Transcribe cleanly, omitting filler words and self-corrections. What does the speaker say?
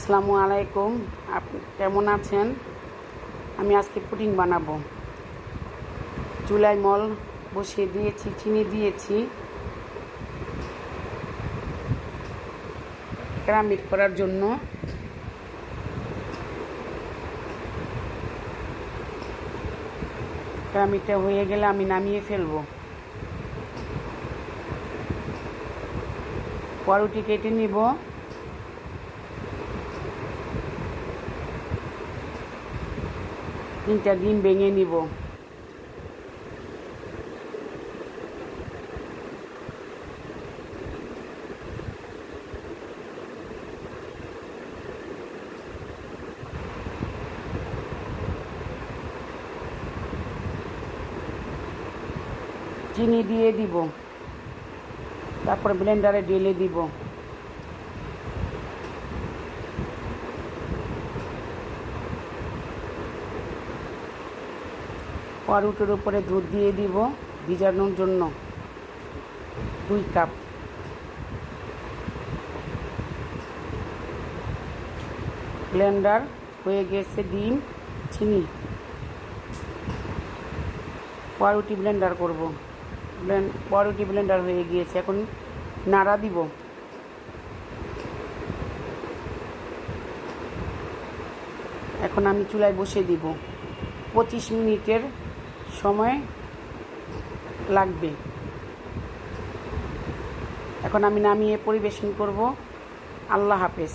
আসসালামু আলাইকুম। আপনি কেমন আছেন? আমি আজকে পুডিং বানাবো। চুলায় মল বসিয়ে দিয়েছি, চিনি দিয়েছি ক্যারামেল করার জন্য। ক্যারামেলটা হয়ে গেলে আমি নামিয়ে ফেলবো। পাউরুটি কেটে নিব। তিনটা ডিম ভেঙে নিব। চিনি দিয়ে দিব, তারপরে ব্লেন্ডারে ঢেলে দিব। পাউরুটির উপরে দুধ দিয়ে দিব ভিজানোর জন্য 2 কাপ। ব্লেন্ডার হয়ে গেছে, ডিম চিনি পাউরুটি ব্লেন্ডার করব। পাউরুটি ব্লেন্ডার হয়ে গিয়েছে, এখন নাড়া দিব। এখন আমি চুলায় বসিয়ে দিব। 25 মিনিটের সময় লাগবে। এখন আমি নামিয়ে পরিবেশন করব। আল্লাহ হাফেজ।